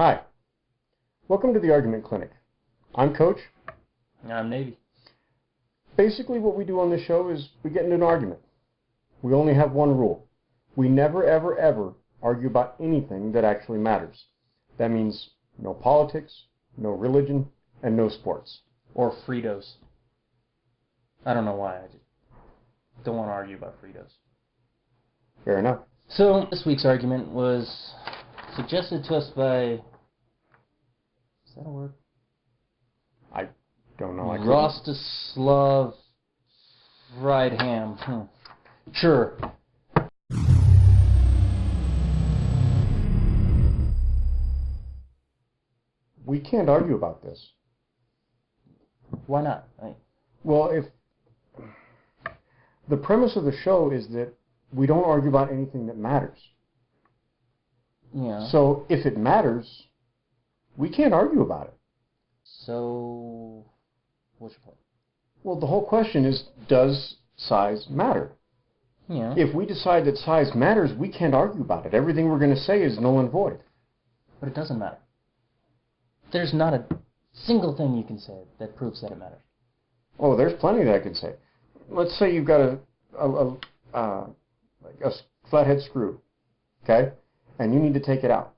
Hi, welcome to the Argument Clinic. I'm Coach. I'm Navy. Basically what we do on this show is we get into an argument. We only have one rule. We never, ever, ever argue about anything that actually matters. That means no politics, no religion, and no sports. Or Fritos. I don't know why. I just don't want to argue about Fritos. Fair enough. So, this week's argument was suggested to us by... Is that a word? I don't know. Rostislav Fried Ham. Sure. We can't argue about this. Why not? Well, if the premise of the show is that we don't argue about anything that matters. Yeah. So if it matters, we can't argue about it. So, what's your point? Well, the whole question is, does size matter? Yeah. If we decide that size matters, we can't argue about it. Everything we're going to say is null and void. But it doesn't matter. There's not a single thing you can say that proves that it matters. Oh, there's plenty that I can say. Let's say you've got a flathead screw, okay, and you need to take it out.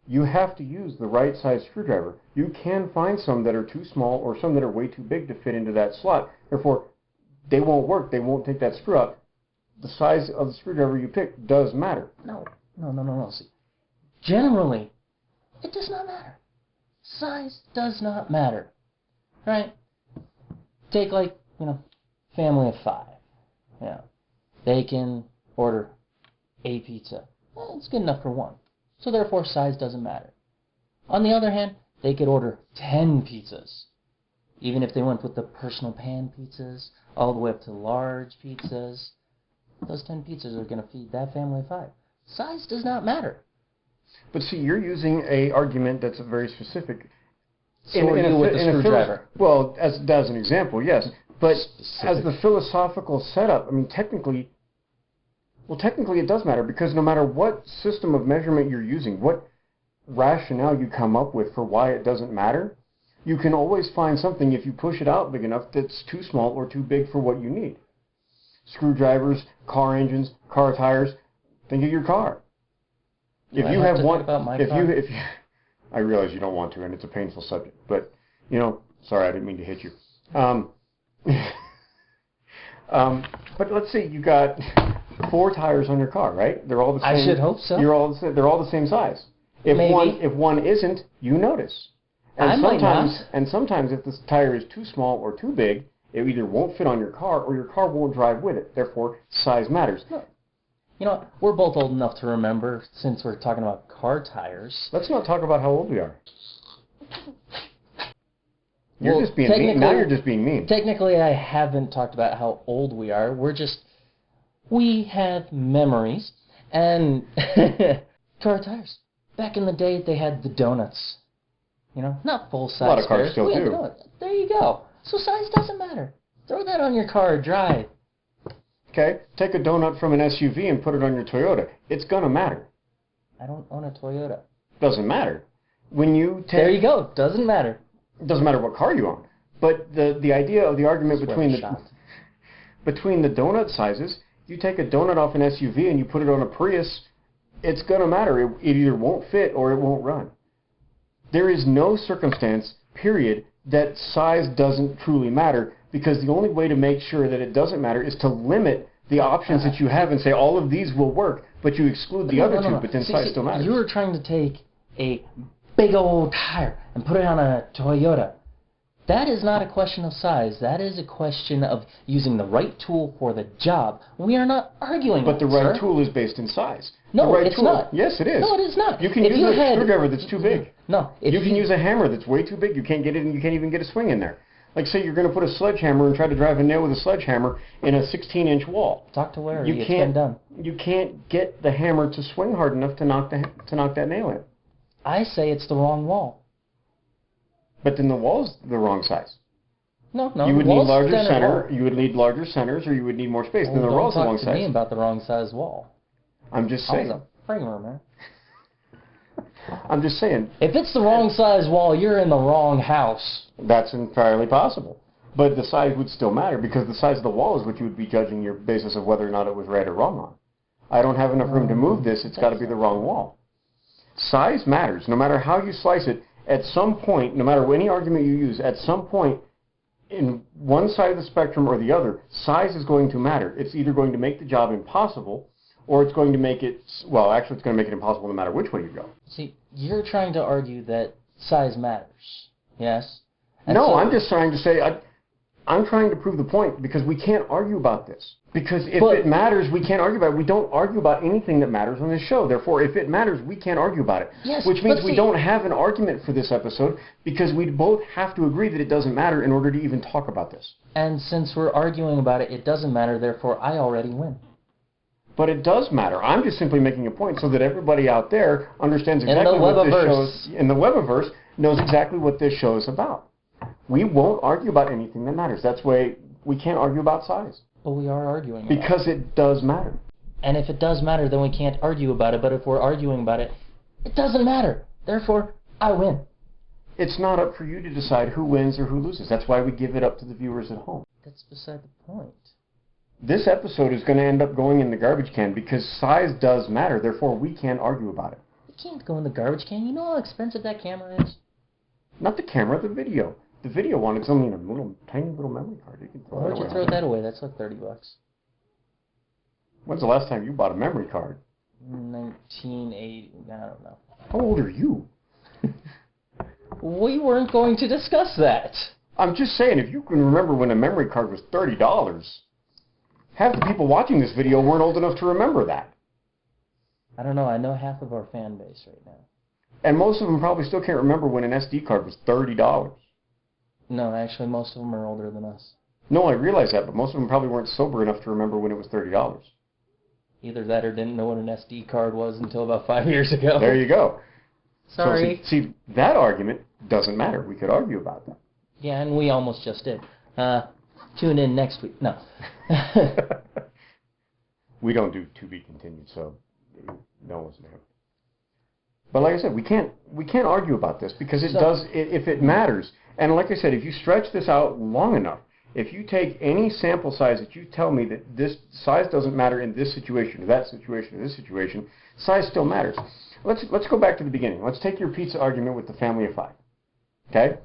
You have to use the right size screwdriver. You can find some that are too small or some that are way too big to fit into that slot. Therefore, they won't work. They won't take that screw out. The size of the screwdriver you pick does matter. No. See, generally, it does not matter. Size does not matter. Right? Take, family of 5. Yeah. They can order a pizza. It's good enough for one. So therefore, size doesn't matter. On the other hand, they could order 10 pizzas. Even if they went with the personal pan pizzas, all the way up to large pizzas, those 10 pizzas are going to feed that family of 5. Size does not matter. But see, you're using an argument that's a very specific. So are you with the screwdriver? Well, as an example, yes. But as the philosophical setup, I mean, technically it does matter, because no matter what system of measurement you're using, what rationale you come up with for why it doesn't matter, you can always find something if you push it out big enough that's too small or too big for what you need. Screwdrivers, car engines, car tires. Think of your car. If you have one, if you, I realize you don't want to, and it's a painful subject, but sorry, I didn't mean to hit you. But let's say you got 4 tires on your car, right? They're all the same. I should hope so. They're all the same size. If one isn't, you notice. And sometimes if this tire is too small or too big, it either won't fit on your car or your car won't drive with it. Therefore, size matters. No. We're both old enough to remember, since we're talking about car tires. Let's not talk about how old we are. You're just being mean. Now you're just being mean. Technically, I haven't talked about how old we are. We have memories. And car tires. Back in the day, they had the donuts. Not full-size. A lot of cars still do. There you go. So size doesn't matter. Throw that on your car, drive. Okay, take a donut from an SUV and put it on your Toyota. It's gonna matter. I don't own a Toyota. Doesn't matter. There you go. Doesn't matter. It doesn't matter what car you own. But the idea of the argument between the donut sizes, you take a donut off an SUV and you put it on a Prius, it's gonna matter. It either won't fit or it won't run. There is no circumstance, period, that size doesn't truly matter, because the only way to make sure that it doesn't matter is to limit the options that you have and say all of these will work, but you exclude the other two, but then size still matters. You were trying to take a big old tire and put it on a Toyota. That is not a question of size. That is a question of using the right tool for the job. We are not arguing. But the right tool is based in size. No, it's not. Yes, it is. No, it is not. You can use a screwdriver that's too big. No. You can use a hammer that's way too big. You can't get it, and you can't even get a swing in there. Like, say you're going to put a sledgehammer and try to drive a nail with a sledgehammer in a 16-inch wall. Talk to Larry. It's been done. You can't get the hammer to swing hard enough to knock that nail in. I say it's the wrong wall. But then the wall's the wrong size. No. You would need larger center. You would need larger centers, or you would need more space. Then the wall's the wrong size. Don't talk to me about the wrong size wall. I'm just saying. I was a framer, man. I'm just saying. If it's the wrong size wall, you're in the wrong house. That's entirely possible. But the size would still matter, because the size of the wall is what you would be judging your basis of whether or not it was right or wrong on. I don't have enough room to move this, it's got to be the wrong wall. Size matters. No matter how you slice it, at some point, no matter any argument you use, at some point, in one side of the spectrum or the other, size is going to matter. It's either going to make the job impossible, or it's going to make it, well, actually it's going to make it impossible no matter which way you go. See, you're trying to argue that size matters, yes? And no, so, I'm just trying to say, I'm trying to prove the point, because we can't argue about this. Because if it matters, we can't argue about it. We don't argue about anything that matters on this show. Therefore, if it matters, we can't argue about it. Yes, which means we don't have an argument for this episode, because we both have to agree that it doesn't matter in order to even talk about this. And since we're arguing about it, it doesn't matter, therefore I already win. But it does matter. I'm just simply making a point so that everybody out there understands exactly what this show is. In the Webiverse, knows exactly what this show is about. We won't argue about anything that matters. That's why we can't argue about size. But we are arguing about it. Because it does matter. And if it does matter, then we can't argue about it. But if we're arguing about it, it doesn't matter. Therefore, I win. It's not up for you to decide who wins or who loses. That's why we give it up to the viewers at home. That's beside the point. This episode is going to end up going in the garbage can because size does matter. Therefore, we can't argue about it. It can't go in the garbage can. You know how expensive that camera is? Not the camera, the video. The video one is only in a tiny little memory card. You can throw Why would you throw that away? That's like $30. When's the last time you bought a memory card? 1980. I don't know. How old are you? We weren't going to discuss that. I'm just saying, if you can remember when a memory card was $30, half the people watching this video weren't old enough to remember that. I don't know. I know half of our fan base right now. And most of them probably still can't remember when an SD card was $30. No, actually, most of them are older than us. No, I realize that, but most of them probably weren't sober enough to remember when it was $30. Either that or didn't know what an SD card was until about 5 years ago. There you go. Sorry. So, see, that argument doesn't matter. We could argue about that. Yeah, and we almost just did. Tune in next week. No. We don't do to be continued, so no one's there. But like I said, we can't argue about this because it does, if it matters. And like I said, if you stretch this out long enough, if you take any sample size that you tell me that this size doesn't matter in this situation, or that situation, or this situation, size still matters. Let's go back to the beginning. Let's take your pizza argument with the family of 5. Okay?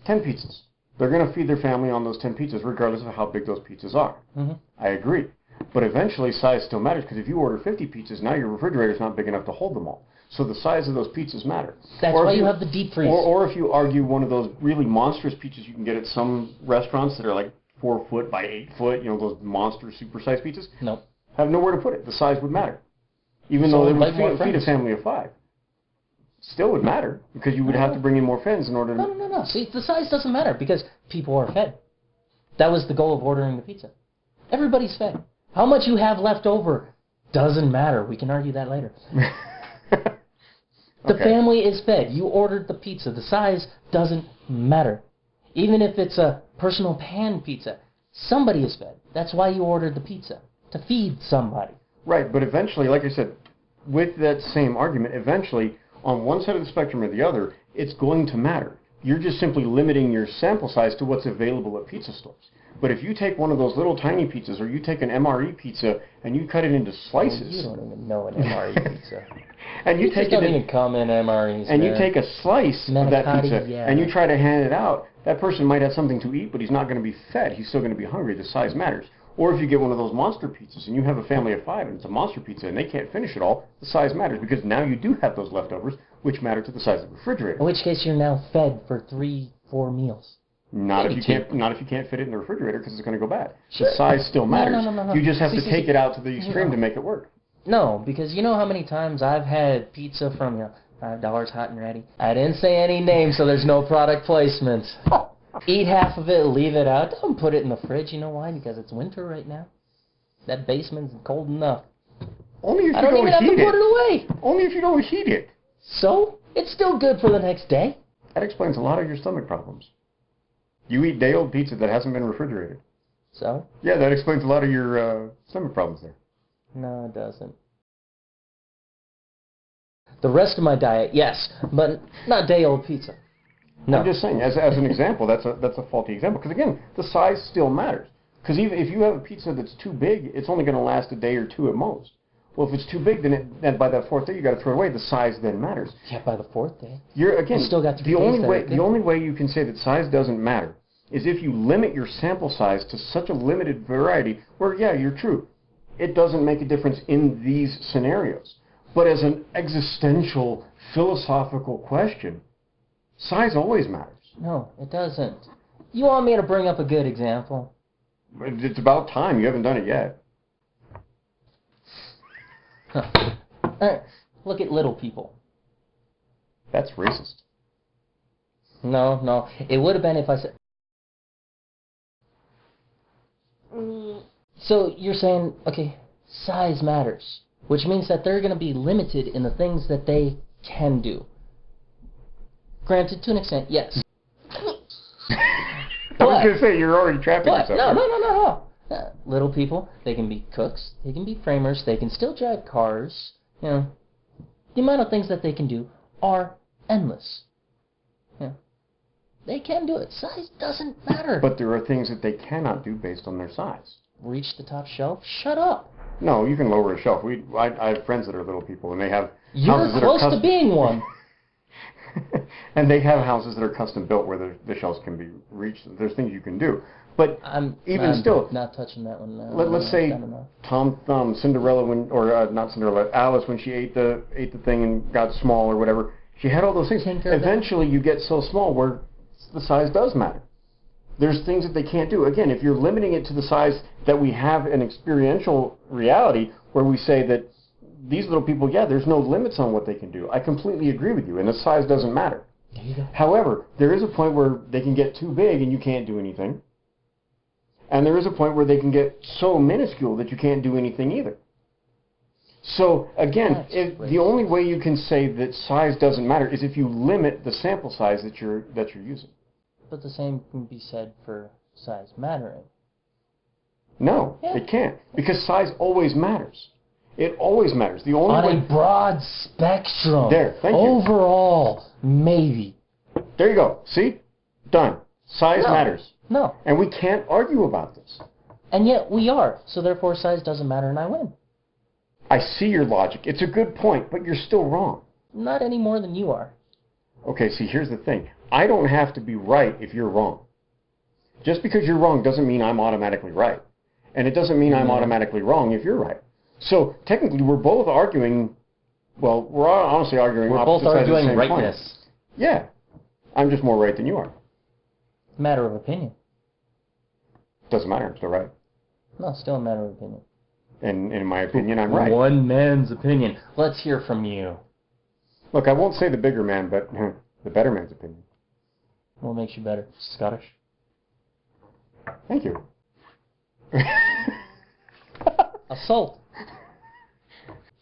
10 pizzas. They're going to feed their family on those 10 pizzas regardless of how big those pizzas are. Mm-hmm. I agree. But eventually size still matters because if you order 50 pizzas, now your refrigerator's not big enough to hold them all. So the size of those pizzas matter. That's why you have the deep freeze. Or if you argue one of those really monstrous pizzas you can get at some restaurants that are like 4 foot by 8 foot, you know, those monster super-sized pizzas. Nope. Have nowhere to put it. The size would matter. Even though they would feed a family of 5. Still would matter because you would have to bring in more friends in order to... No. See, the size doesn't matter because people are fed. That was the goal of ordering the pizza. Everybody's fed. How much you have left over doesn't matter. We can argue that later. The family is fed. You ordered the pizza. The size doesn't matter. Even if it's a personal pan pizza, somebody is fed. That's why you ordered the pizza, to feed somebody. Right, but eventually, like I said, with that same argument, eventually, on one side of the spectrum or the other, it's going to matter. You're just simply limiting your sample size to what's available at pizza stores. But if you take one of those little tiny pizzas, or you take an MRE pizza and you cut it into slices... You don't even know an MRE pizza. And you take don't even come in MREs, and man. you take a slice of that pizza, and you try to hand it out, that person might have something to eat, but he's not going to be fed. He's still going to be hungry. The size matters. Or if you get one of those monster pizzas, and you have a family of 5, and it's a monster pizza, and they can't finish it all, the size matters, because now you do have those leftovers, which matter to the size of the refrigerator. In which case, you're now fed for 3-4 meals. Not if you can't fit it in the refrigerator because it's going to go bad. The size still matters. No. You just have to take it out to the extreme to make it work. No, because you know how many times I've had pizza from $5 hot and ready. I didn't say any names, so there's no product placement. Eat half of it, leave it out. Don't put it in the fridge. You know why? Because it's winter right now. That basement's cold enough. Only if you I don't even have to put it away. Only if you don't heat it. So it's still good for the next day. That explains a lot of your stomach problems. You eat day-old pizza that hasn't been refrigerated. So? Yeah, that explains a lot of your stomach problems there. No, it doesn't. The rest of my diet, yes, but not day-old pizza. No. I'm just saying, as an example, that's a faulty example. Because again, the size still matters. Because even if you have a pizza that's too big, it's only going to last a day or two at most. Well, if it's too big, then by that fourth day you got to throw it away. The size then matters. Yeah, by the fourth day. You're again. You still got the only way you can say that size doesn't matter is if you limit your sample size to such a limited variety. Where yeah, you're true. It doesn't make a difference in these scenarios. But as an existential philosophical question, size always matters. No, it doesn't. You want me to bring up a good example? It's about time. You haven't done it yet. Huh. All right, look at little people. That's racist. No, it would have been if I said... So you're saying, okay, size matters, which means that they're going to be limited in the things that they can do. Granted, to an extent, yes. I was going to say, you're already trapping yourself. No. Little people, they can be cooks, they can be framers, they can still drive cars. You know, the amount of things that they can do are endless. Yeah. They can do it. Size doesn't matter. But there are things that they cannot do based on their size. Reach the top shelf? Shut up. No, you can lower a shelf. I have friends that are little people, and they have You're houses that close are to being one. And they have houses that are custom built where the shelves can be reached. There's things you can do. But I'm still not touching that one. No, let's say Tom Thumb, Cinderella, not Cinderella, Alice, when she ate the thing and got small or whatever, she had all those things. Eventually, you get so small where the size does matter. There's things that they can't do. Again, if you're limiting it to the size that we have an experiential reality where we say that these little people, yeah, there's no limits on what they can do. I completely agree with you, and the size doesn't matter. There you go. However, there is a point where they can get too big and you can't do anything. And there is a point where they can get so minuscule that you can't do anything either. So, again, the only way you can say that size doesn't matter is if you limit the sample size that you're using. But the same can be said for size mattering. No, it can't. Because size always matters. It always matters. The only On a broad spectrum. There, thank you. Overall, maybe. There you go. See? Done. Size matters. No. And we can't argue about this. And yet we are. So therefore size doesn't matter and I win. I see your logic. It's a good point, but you're still wrong. Not any more than you are. Okay, see, here's the thing. I don't have to be right if you're wrong. Just because you're wrong doesn't mean I'm automatically right. And it doesn't mean I'm automatically wrong if you're right. So technically we're both arguing, well, we're honestly arguing opposite sides of the same coin. We're both arguing rightness. Yeah. I'm just more right than you are. Matter of opinion. Doesn't matter, I'm still right. No, still a matter of opinion. And in my opinion, I'm right. One man's opinion. Let's hear from you. Look, I won't say the bigger man, but the better man's opinion. What makes you better? Scottish? Thank you. Assault.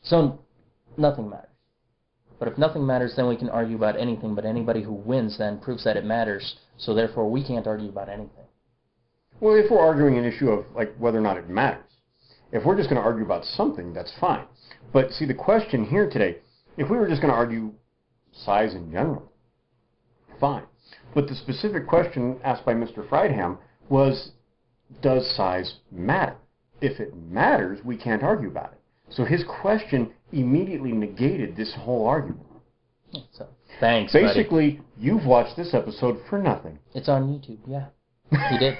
So, nothing matters. But if nothing matters, then we can argue about anything, but anybody who wins then proves that it matters, so therefore we can't argue about anything. Well, if we're arguing an issue of, like, whether or not it matters, if we're just going to argue about something, that's fine. But, see, the question here today, if we were just going to argue size in general, fine. But the specific question asked by Mr. Friedham was, does size matter? If it matters, we can't argue about it. So his question immediately negated this whole argument. So, thanks, Basically, buddy. You've watched this episode for nothing. It's on YouTube, yeah. He did.